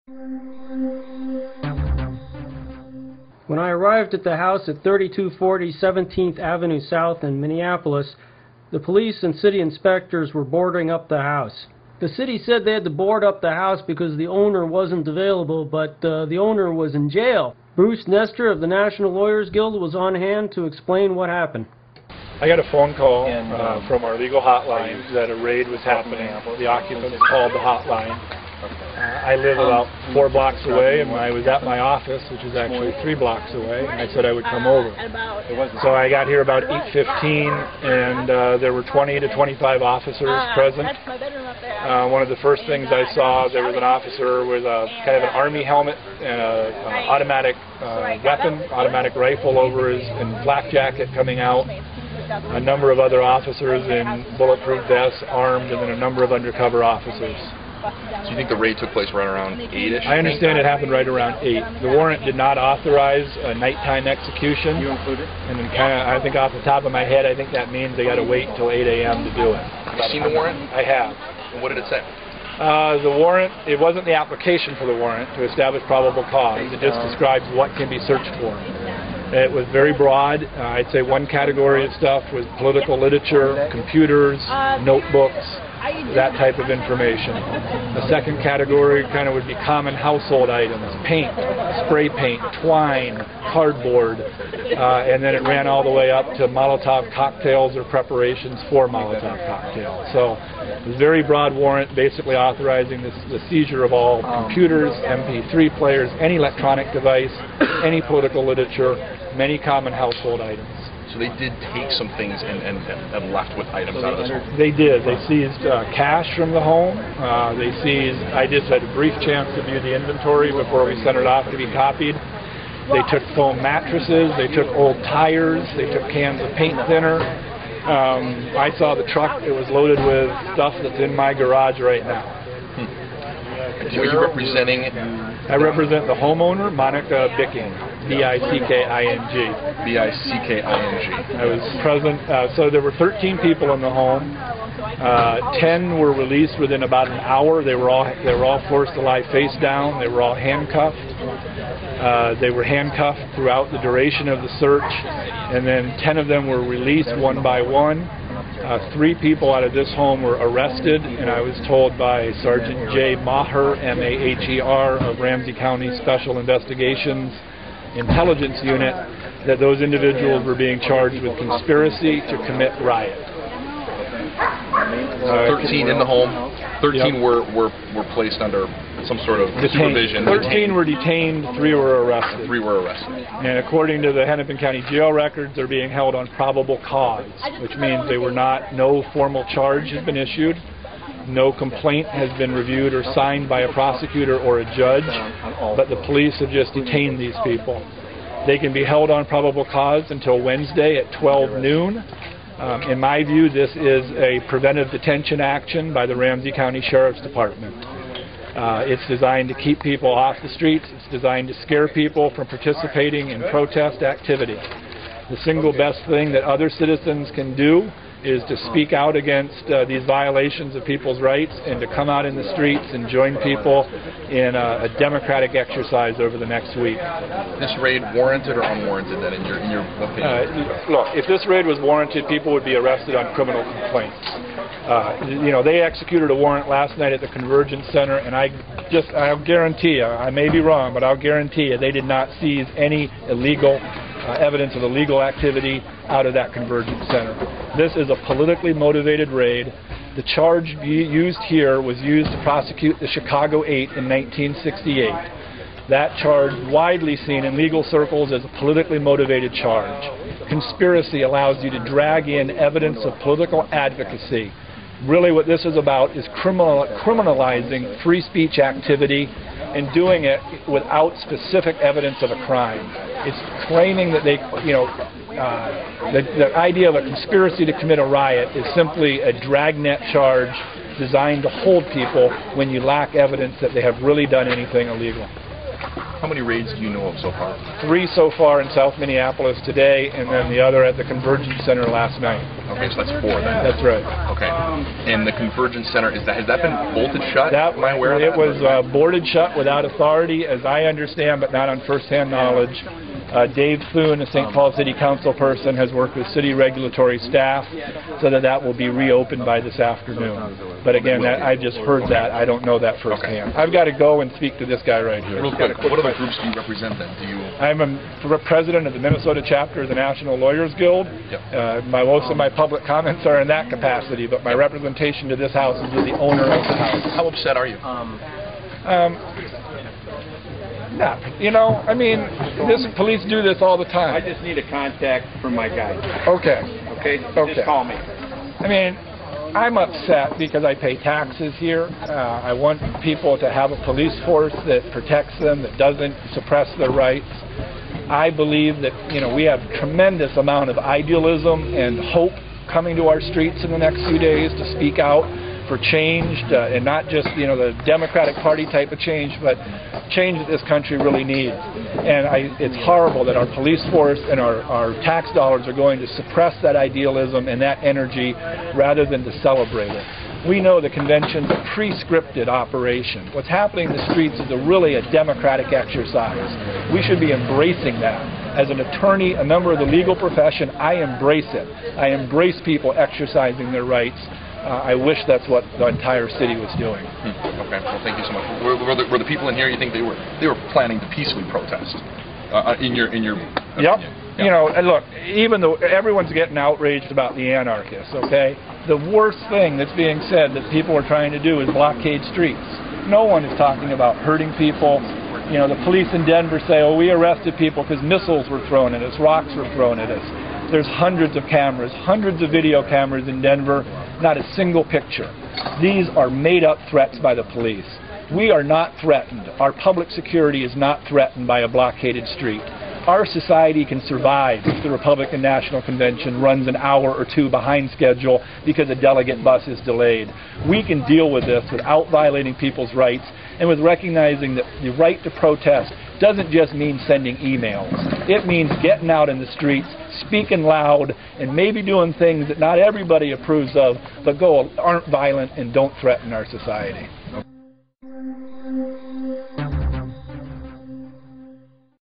When I arrived at the house at 3240 17th Avenue South in Minneapolis, the police and city inspectors were boarding up the house. The city said they had to board up the house because the owner wasn't available, but the owner was in jail. Bruce Nestor of the National Lawyers Guild was on hand to explain what happened. I got a phone call from our legal hotline that a raid was happening. The occupants called the hotline. I live about 4 blocks away, and I was at my office, which is actually 3 blocks away, and I said I would come over. So I got here about 8:15, and there were 20 to 25 officers present. One of the first things I saw, there was an officer with a kind of an army helmet and an automatic weapon, automatic rifle over his and flak jacket coming out. A number of other officers in bulletproof vests, armed, and then a number of undercover officers. So you think the raid took place right around 8-ish? I understand it happened right around 8. The warrant did not authorize a nighttime execution. You included? And then I think off the top of my head, I think that means they got to wait until 8 a.m. to do it. Have you seen the warrant? I have. What did it say? The warrant, it wasn't the application for the warrant to establish probable cause. It just describes what can be searched for. It was very broad. I'd say one category of stuff was political literature, computers, notebooks, that type of information. The second category kind of would be common household items, paint, spray paint, twine, cardboard, and then it ran all the way up to Molotov cocktails or preparations for Molotov cocktails. So it was a very broad warrant basically authorizing the seizure of all computers, MP3 players, any electronic device, any political literature, many common household items. So they did take some things and left with items out of this home? They did. They seized cash from the home. They seized, I just had a brief chance to view the inventory before we sent it off to be copied. They took foam mattresses. They took old tires. They took cans of paint thinner. I saw the truck. It was loaded with stuff that's in my garage right now. So are you representing? I represent the homeowner, Monica Bicking, B-I-C-K-I-N-G. B-I-C-K-I-N-G. I was present. So there were 13 people in the home. 10 were released within about an hour. They were all forced to lie face down. They were all handcuffed. They were handcuffed throughout the duration of the search, and then 10 of them were released one by one. 3 people out of this home were arrested, and I was told by Sergeant J. Maher, M-A-H-E-R, of Ramsey County Special Investigations Intelligence Unit, that those individuals were being charged with conspiracy to commit riot. 13 in the home. 13 Yep. were placed under some sort of supervision. 13 were detained, 3 were arrested. 3 were arrested. And according to the Hennepin County jail records, they're being held on probable cause, which means no formal charge has been issued, no complaint has been reviewed or signed by a prosecutor or a judge, but the police have just detained these people. They can be held on probable cause until Wednesday at 12 noon. In my view, this is a preventive detention action by the Ramsey County Sheriff's Department. It's designed to keep people off the streets. It's designed to scare people from participating in protest activity. The single best thing that other citizens can do is to speak out against these violations of people's rights and to come out in the streets and join people in a democratic exercise over the next week. This raid warranted or unwarranted then in your opinion? Look, if this raid was warranted, people would be arrested on criminal complaints. They executed a warrant last night at the Convergence Center, and I'll guarantee you, I may be wrong, but I'll guarantee you they did not seize any illegal evidence of illegal activity out of that Convergence Center. This is a politically motivated raid. The charge used here was used to prosecute the Chicago 8 in 1968. That charge, widely seen in legal circles as a politically motivated charge. Conspiracy allows you to drag in evidence of political advocacy. Really what this is about is criminalizing free speech activity and doing it without specific evidence of a crime. It's claiming that the idea of a conspiracy to commit a riot is simply a dragnet charge designed to hold people when you lack evidence that they have really done anything illegal. How many raids do you know of so far? 3 so far in South Minneapolis today, and then the other at the Convergence Center last night. Okay, so that's 4 then. That's right. Okay. And the Convergence Center, has that been bolted shut? Am I aware of that? It was boarded shut without authority, as I understand, but not on first-hand knowledge. Dave Thune, a St. Paul City Council person, has worked with city regulatory staff so that will be reopened by this afternoon. But again, I just heard that. I don't know that firsthand. Okay. I've got to go and speak to this guy right here. Real quick, what other groups do you represent then? I'm a president of the Minnesota chapter of the National Lawyers Guild. Yep. Most of my public comments are in that capacity, but my representation to this house is with the owner of the house. How upset are you? I mean, police do this all the time. I just need a contact from my guy. Okay. Okay? Just call me. I mean, I'm upset because I pay taxes here. I want people to have a police force that protects them, that doesn't suppress their rights. I believe that, we have a tremendous amount of idealism and hope coming to our streets in the next few days to speak out for change, and not just, the Democratic Party type of change, but change that this country really needs. And it's horrible that our police force and our tax dollars are going to suppress that idealism and that energy rather than to celebrate it. We know the convention's a pre-scripted operation. What's happening in the streets is really a democratic exercise. We should be embracing that. As an attorney, a member of the legal profession, I embrace it. I embrace people exercising their rights. I wish that's what the entire city was doing. Okay, well, thank you so much. Were the people in here, you think they were planning to peacefully protest? In your Yep. And look, even though everyone's getting outraged about the anarchists, okay, the worst thing that's being said that people are trying to do is blockade streets. No one is talking about hurting people. The police in Denver say, oh, we arrested people because missiles were thrown at us, rocks were thrown at us. There's hundreds of cameras, hundreds of video cameras in Denver, not a single picture. These are made-up threats by the police. We are not threatened. Our public security is not threatened by a blockaded street. Our society can survive if the Republican National Convention runs an hour or 2 behind schedule because a delegate bus is delayed. We can deal with this without violating people's rights and with recognizing that the right to protest doesn't just mean sending emails. It means getting out in the streets, speaking loud, and maybe doing things that not everybody approves of, but aren't violent and don't threaten our society.